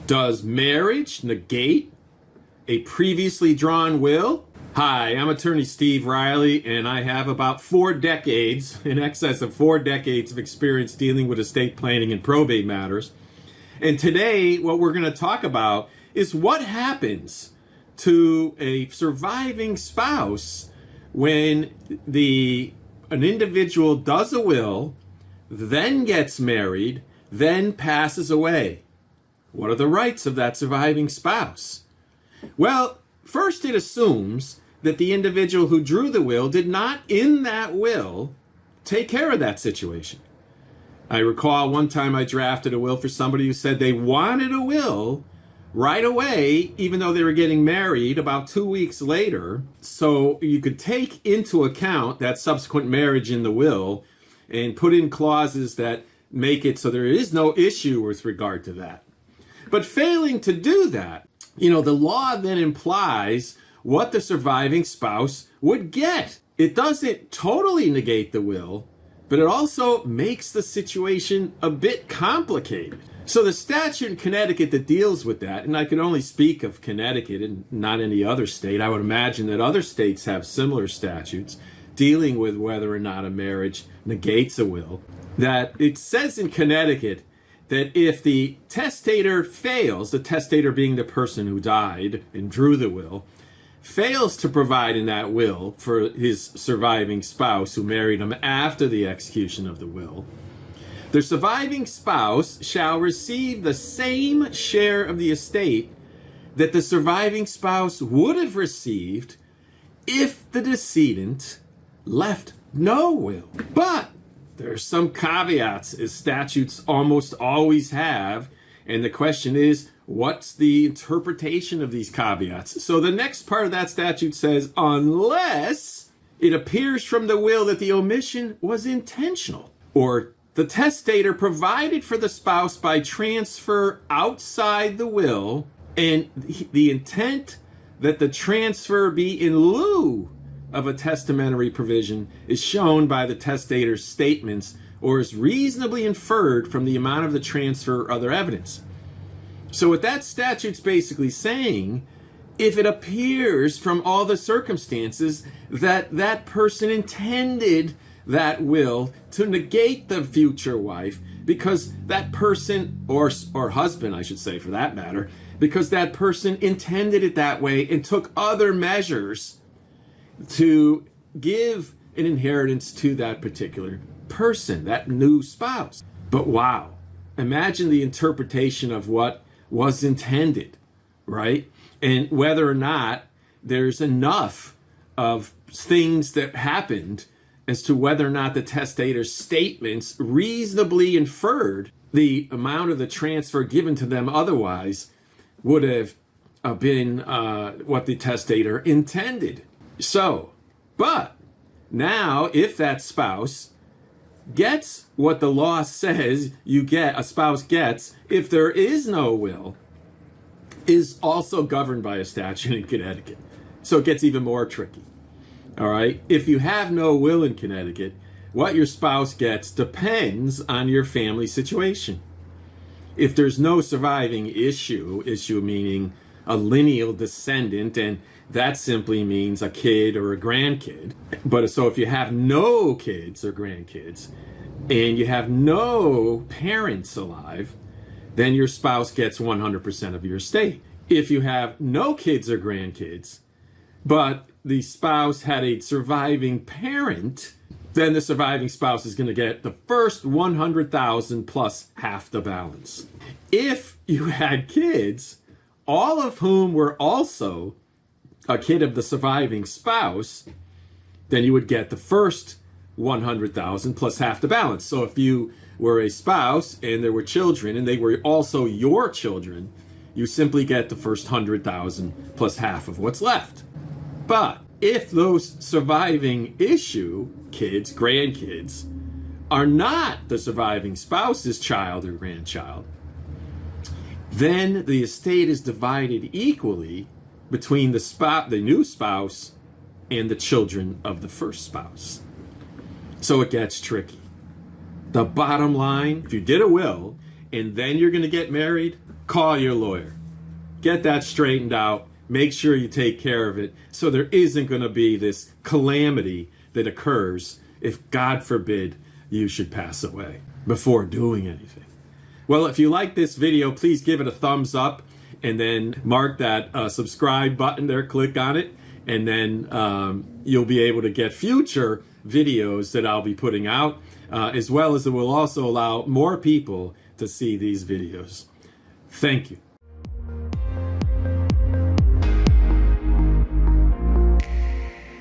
Does marriage negate a previously drawn will? Hi, I'm attorney Steve Reilly, and I have about 4 decades, in excess of 4 decades of experience dealing with estate planning and probate matters. And today, what we're going to talk about is what happens to a surviving spouse when an individual does a will, then gets married, then passes away. What are the rights of that surviving spouse? Well, first it assumes that the individual who drew the will did not, in that will, take care of that situation. I recall one time I drafted a will for somebody who said they wanted a will right away, even though they were getting married about 2 weeks later. So you could take into account that subsequent marriage in the will and put in clauses that make it so there is no issue with regard to that. But failing to do that, the law then implies what the surviving spouse would get. It doesn't totally negate the will, but it also makes the situation a bit complicated. So the statute in Connecticut that deals with that, and I can only speak of Connecticut and not any other state, I would imagine that other states have similar statutes dealing with whether or not a marriage negates a will, that it says in Connecticut that if the testator fails, the testator being the person who died and drew the will, fails to provide in that will for his surviving spouse who married him after the execution of the will, the surviving spouse shall receive the same share of the estate that the surviving spouse would have received if the decedent left no will. But there's some caveats, as statutes almost always have, and the question is, what's the interpretation of these caveats? So the next part of that statute says, unless it appears from the will that the omission was intentional, or the testator provided for the spouse by transfer outside the will, and the intent that the transfer be in lieu of a testamentary provision is shown by the testator's statements or is reasonably inferred from the amount of the transfer or other evidence. So what that statute's basically saying, if it appears from all the circumstances that that person intended that will to negate the future wife, because that person, or husband I should say for that matter, because that person intended it that way and took other measures to give an inheritance to that particular person, that new spouse. But wow, imagine the interpretation of what was intended, right? And whether or not there's enough of things that happened as to whether or not the testator's statements reasonably inferred the amount of the transfer given to them otherwise would have been what the testator intended. So, but now if that spouse gets what the law says a spouse gets, if there is no will, is also governed by a statute in Connecticut. So it gets even more tricky. All right. If you have no will in Connecticut, what your spouse gets depends on your family situation. If there's no surviving issue meaning a lineal descendant, and that simply means a kid or a grandkid. But so if you have no kids or grandkids and you have no parents alive, then your spouse gets 100% of your estate. If you have no kids or grandkids, but the spouse had a surviving parent, then the surviving spouse is going to get the first $100,000 plus half the balance. If you had kids, all of whom were also a kid of the surviving spouse, then you would get the first $100,000 plus half the balance. So if you were a spouse and there were children and they were also your children, you simply get the first $100,000 plus half of what's left. But if those surviving issue kids, grandkids, are not the surviving spouse's child or grandchild, then the estate is divided equally between the new spouse and the children of the first spouse. So it gets tricky. The bottom line, if you did a will and then you're going to get married, call your lawyer. Get that straightened out. Make sure you take care of it so there isn't going to be this calamity that occurs if, God forbid, you should pass away before doing anything. Well, if you like this video, please give it a thumbs up and then mark that subscribe button there, click on it, and then you'll be able to get future videos that I'll be putting out, as well as it will also allow more people to see these videos. Thank you.